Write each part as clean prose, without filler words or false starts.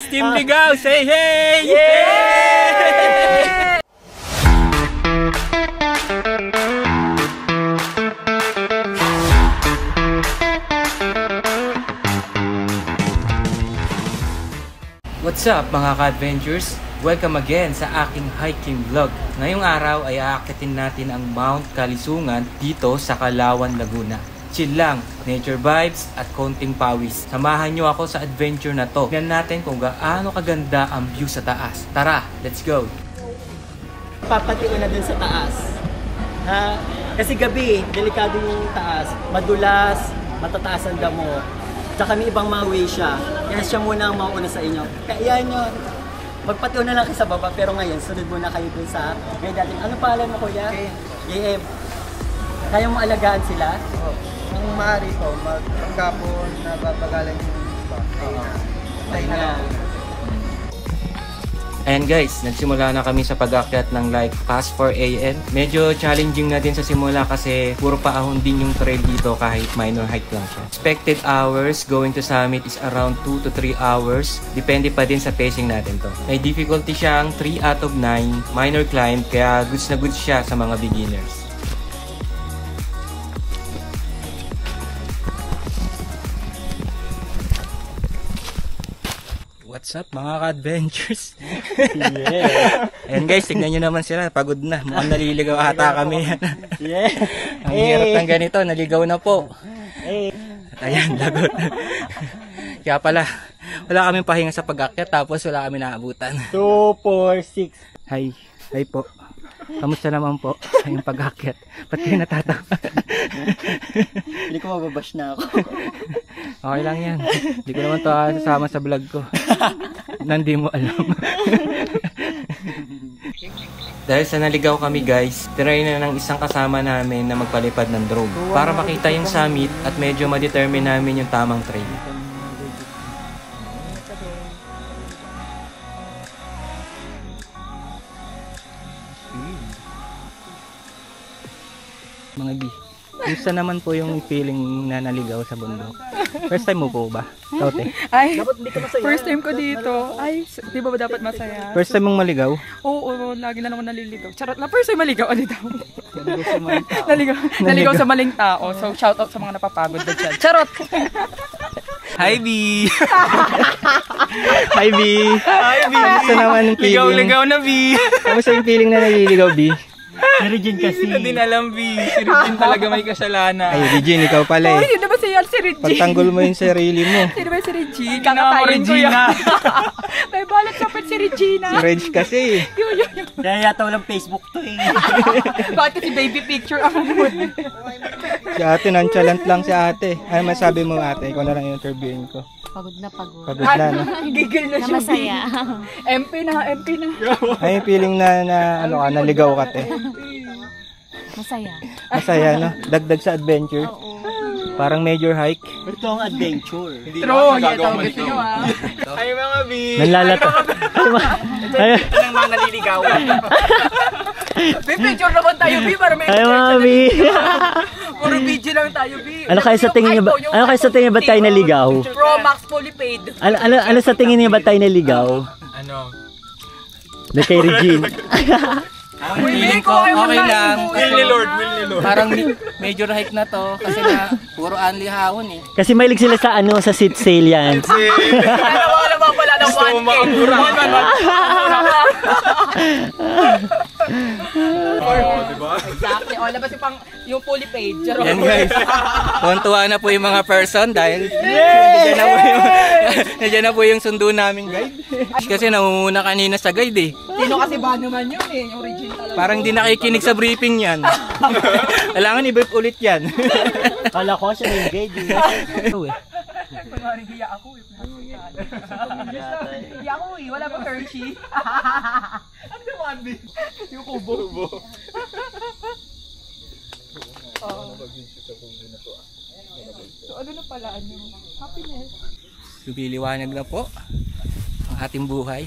Team Ligaw, say hey! Yay! What's up mga ka-adventures? Welcome again sa aking hiking vlog. Ngayong araw ay aakitin natin ang Mount Kalisungan dito sa Kalawan, Laguna. Chill lang, nature vibes at konting pawis. Samahan nyo ako sa adventure na to. Tignan natin kung gaano kaganda ang view sa taas. Tara, let's go! Papatiin na dun sa taas. Ha? Kasi gabi, delikado yung taas. Madulas, matataas ang damo. Tsaka may ibang mga way siya. Kaya siya muna ang mauna sa inyo. Kaya yan yun. Magpatiw na lang kayo sa baba. Pero ngayon, sunod muna kayo dun sa may dating. Ano pangalan mo, kuya? JM. Kaya mo alagaan sila? Ang maaari ko, magpagkapon na babagalan yung iba. Ay na. Ayan guys, nagsimula na kami sa pag-akyat ng like past 4 AM. Medyo challenging na din sa simula kasi puro paahon din yung trail dito kahit minor hike lang siya. Expected hours going to summit is around 2 to 3 hours. Depende pa din sa pacing natin to. May difficulty siyang 3 out of 9 minor climb kaya goods na goods siya sa mga beginners. What's up mga ka-adventures? Yeah. And guys, tignan nyo naman sila, pagod na. Mukhang naliligaw ata kami. Yeah. Ang hirap ng ganito, naligaw na po. At ayan, lagot. Kaya pala, wala kaming pahinga sa pag-akyat tapos wala kami naabutan. 2, 4, 6. Hi, hi po. Kamusta naman po sa yung pag-akyat? Ba't kayo natatawa? Hindi ko mababash na ako. Okay lang yan. Hindi ko naman ito sasama sa vlog ko. Nandi mo alam. Dahil sa naligaw kami guys, try na ng isang kasama namin na magpalipad ng drone para makita yung summit at medyo ma-determine namin yung tamang trail. Mga B, gusto naman po yung feeling na naligaw sa bundok. First time mo po ba? Tote? Ay, first time ko dito. Ay, di ba dapat masaya? First time mong maligaw? Oo, lagi na naman naliligaw. Charot na, first time maligaw. Ano daw? Naligaw sa maling tao. So, shout out sa mga napapagod na dyan. Charot! Hi B! Hi B! Hi B! Kamusta naman yung feeling? Ligaw na B! Kamusta yung feeling na naliligaw B? Si Regine kasi. Hindi na din alam B. Si Regine talaga may kasalanan. Ay Regine, ikaw pala eh. Oh, yun na ba si Regine? Pagtanggol mo yung sarili mo. Sino ba si Regine? Kakatayin ko yan. May balat kapit si Regina. Si Reg kasi. Kaya yata walang Facebook to eh. Bakit kasi baby picture ako mo? Si ate, nonchalant lang si ate. Ano masabi mo ate? Ikaw na lang yung interviewin ko. Pagod na pagod. Pagod na, no? Gigil na siya. Masaya. MP na. Ay, feeling na ano ka, naligaw ka te. Masaya. Masaya, no? Dagdag sa adventure. Oo. Parang major hike. Pero ito ang adventure. True, ito gusto nyo ah. Ay mga B! Nanlalata. Ito ng mga naliligawan. Picture naman tayo, B, para may Ay mga B! Puro video lang tayo, B. Ano kayo sa tingin niyo ba? Ano kayo sa tingin niyo ba tayo naligaw? Pro Max fully paid. Ano sa tingin niyo ba tayo naligaw? Ano? Na kay Regine. Feeling ko okay lang. Will ni Lord. Parang major hike na to kasi na puro anli hawon eh. Kasi mahilig sila sa sa seat sale yan. Wala ba pala ng 1K? Diba? Exactly. O, labas yung fully paid. Yan guys. Tuwan-tuwa na po yung mga person dahil nandiyan na po yung sundo namin guide. Kasi namumuna kanina sa guide eh. Sino kasi ba naman yun eh? Yung Regine talaga. Parang di nakikinig sa briefing yan. Kailangan i-brief ulit yan. Kala ko siya yung guide. Kunwari hiya ako eh. Hiya ako eh. Wala bang Hershey? Ano naman B? Yung kubo. So ano na pala happiness. Lumiliwanag na po ang ating buhay.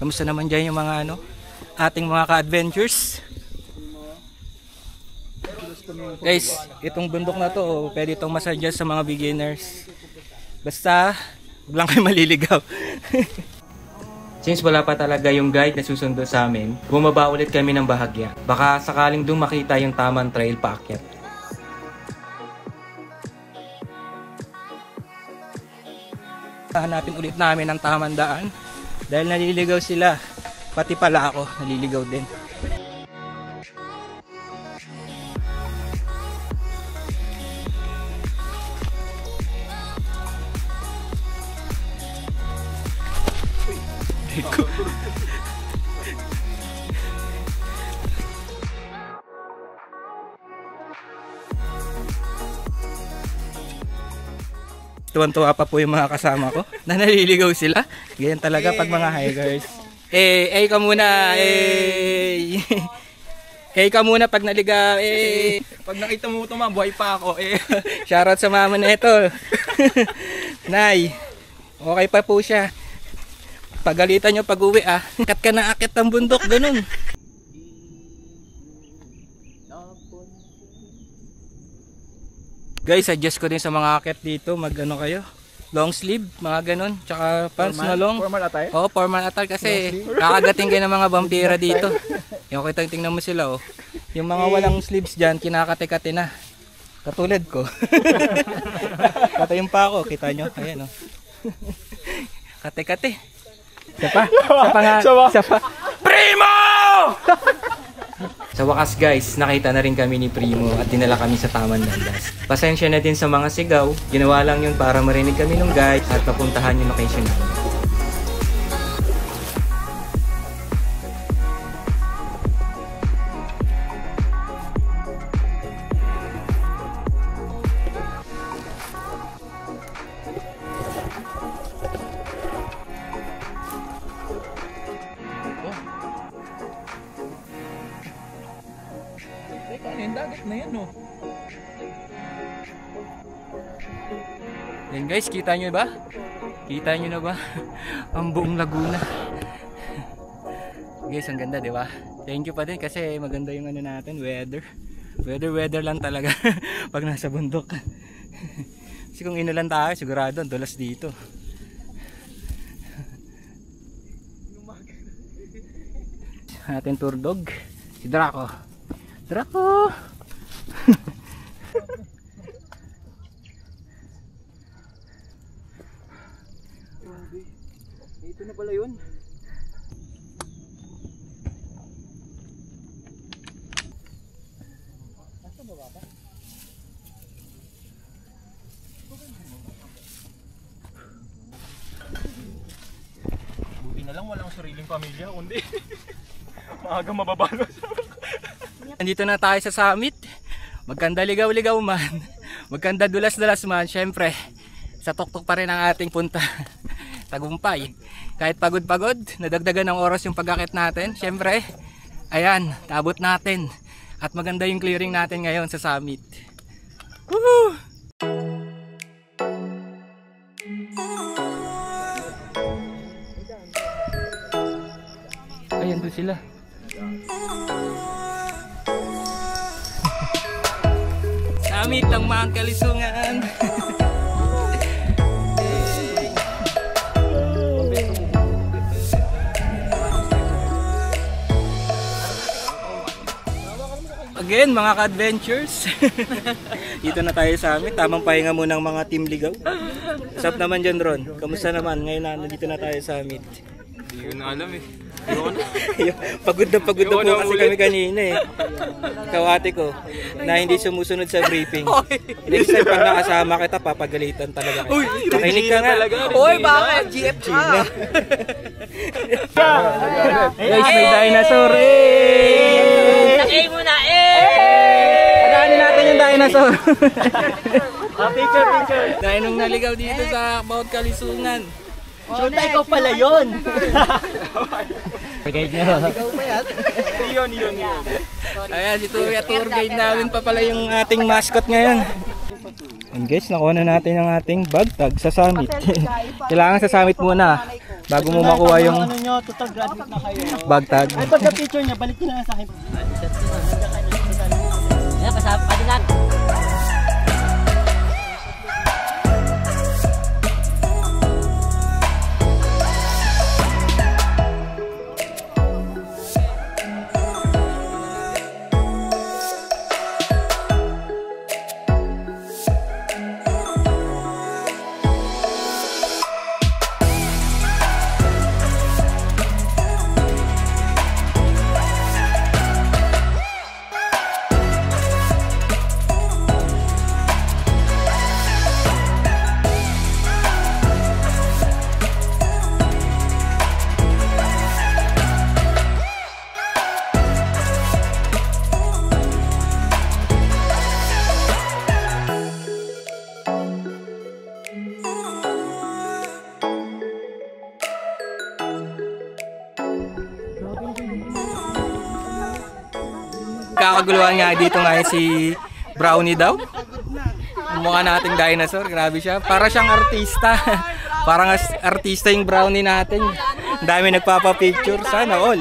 Kamusta naman dyan yung mga ating mga ka-adventures? Guys, itong bundok na to, pwede itong masuggest sa mga beginners. Basta, huwag lang kayo maliligaw. Since wala pa talaga yung guide na susundo sa amin, bumaba ulit kami ng bahagya. Baka sakaling doon makita yung tamang trail paakyat. Hanapin ulit namin ang tamang daan dahil naliligaw sila. Pati pala ako, naliligaw din. Tuwan-tuwa pa po yung mga kasama ko na naliligaw sila. Ganyan talaga pag mga hikers. Ka muna. Ka muna pag naligaw. Pag nakita mo ito, buhay pa ako. Shoutout sa mama na ito. Nay, okay pa po siya. Pagalitan nyo pag uwi Kat ka na akit ng bundok, ganun. Guys, suggest ko din sa mga akit dito, mag-ano kayo, long sleeve, mga ganun, tsaka pants na long. Formal attire? Oo, formal attire kasi kakagating kayo ng mga vampira dito. Yung tingnan mo sila Yung mga walang sleeves dyan, kinakate-kate na. Katulad ko. Katayin pa ako, kita nyo, ayan Kate-kate. Isa pa Primo! Sa wakas guys, nakita na rin kami ni Primo at dinala kami sa tamang landas. Pasensya na din sa mga sigaw, ginawa lang yun para marinig kami ng guide at mapuntahan yung location namin. Yung dagat na yan, no? Yan guys, kita nyo ba? Kita nyo na ba? Ang buong Laguna. Guys, ang ganda, di ba? Thank you pa din kasi maganda yung natin, weather. Weather lang talaga pag nasa bundok. Kasi kung inulan tayo, sigurado ang dulas dito. Ating tour dog, si Draco. Draco! Ito na pala yun. Buti na lang walang sariling pamilya, kundi maaga mababalo. Nandito na tayo sa summit. Magkanda ligaw-ligaw man, magkanda dulas-dulas man, syempre sa tuktok pa rin ang ating punta. Tagumpay. Kahit pagod-pagod, nadagdagan ng oras yung pag-akit natin. Syempre, ayan, tabot natin. At maganda yung clearing natin ngayon sa summit. Woohoo! Ayan doon sila. Summit ng mga Kalisungan. Again, mga ka-adventures. Dito na tayo sa amin. Tamang pahinga muna ng mga team ligaw. What's up naman dyan, Ron? Kamusta naman? Ngayon na, nandito na tayo sa summit. Hindi ko na alam Pagod na po kasi kami kanina Kawate ko na hindi sumusunod sa briefing. Next time pag nakasama kita, papagalitan talaga kayo. Makinig ka nga. Hoy, bakit? GF ka! Guys, may dinosaur. Nag-aim mo na, Pagkanin natin yung dinosaur. Picture. Dahil nung naligaw dito sa Mount Kalisungan. Chota, ikaw pala yun! Guide nyo. Ikaw pa yan? Yun. Ayan, si tour guide namin pa pala yung ating mascot ngayon. And guys, nakuha na natin ang ating bag tag sa summit. Kailangan sa summit muna bago mo makuha yung ano nyo, total graduate na kayo. bag tag. Ay, pagka-picture niya, balik nyo na sa akin. Yan, pasapa pa din natin. nagkakaguluhan nga dito ngayon si Brownie daw. Mukha nating dinosaur, grabe siya. Para siyang artista. Parang artista yung Brownie natin. Ang dami nagpapapicture, sana all.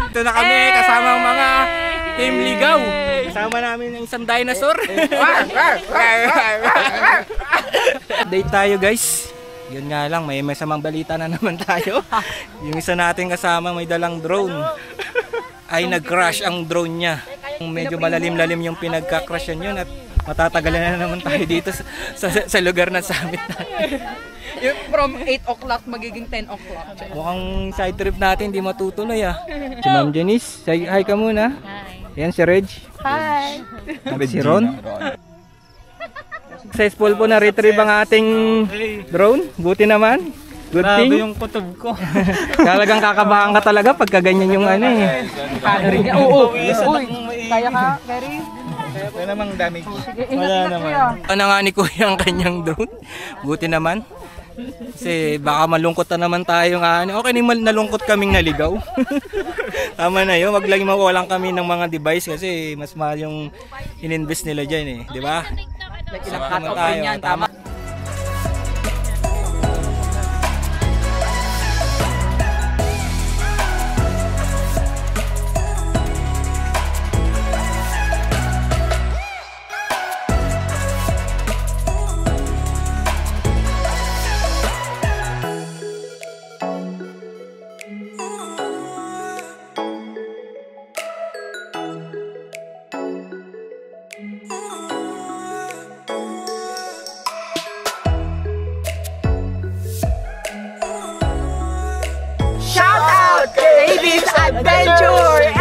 Ito na kami kasama ang mga Team Ligaw. Kasama namin ang isang dinosaur. Update tayo guys. Yun nga lang, may masamang balita na naman tayo. Yung isa natin kasama may dalang drone. Ay nag-crash ang drone niya. Medyo malalim-lalim yung pinagka-crashan yun at matatagalan na naman tayo dito sa lugar na summit natin. From 8 o'clock magiging 10 o'clock. Mukhang side trip natin hindi matutuloy ah. Si Ma'am Janice, say hi ka muna. Hi. Yan si Reg. Hi. At si Ron. Successful po na retrieve ang ating drone. Buti naman. Good thing. yung kutob ko. Talagang kakabahan ka talaga pagka ganyan yung ano eh. Oo. Uy, kaya ka, Kerry? Wala namang damage. Sige, ingat-ingat kuya. Ano nga ni Kuya ang kanyang drone? Buti naman. Kasi baka malungkot na naman tayo nga. Okay naman nalungkot kaming naligaw. Tama na yun. Wag lang mawalan kami ng mga device kasi mas mahal yung ininvest nila dyan eh. Di ba? Ilang cut off rin yan, tama. Shout out David's Adventure!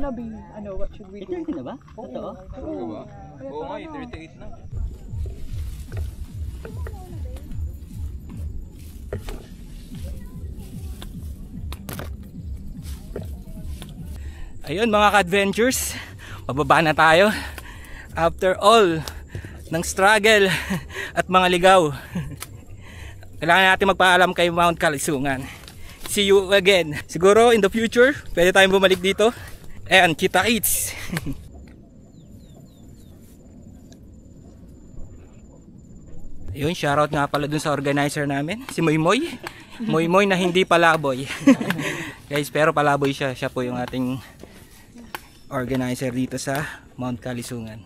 na B. Ano, what should we do? 30 na ba? Totoo? Oo nga, 38 na. Ayun mga ka-adventures, pababa na tayo. After all ng struggle at mga ligaw, kailangan natin magpaalam kay Mount Kalisungan. See you again. Siguro in the future, pwede tayong bumalik dito. And kita-kits! Ayun, shoutout nga pala dun sa organizer namin, si Moymoy. Moymoy na hindi palaboy. Guys, pero palaboy siya. Siya po yung ating organizer dito sa Mount Kalisungan.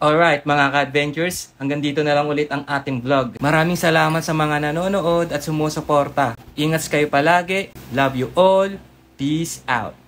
Alright mga ka-adventures, hanggang dito na lang ulit ang ating vlog. Maraming salamat sa mga nanonood at sumusuporta. Ingat kayo palagi. Love you all. Peace out.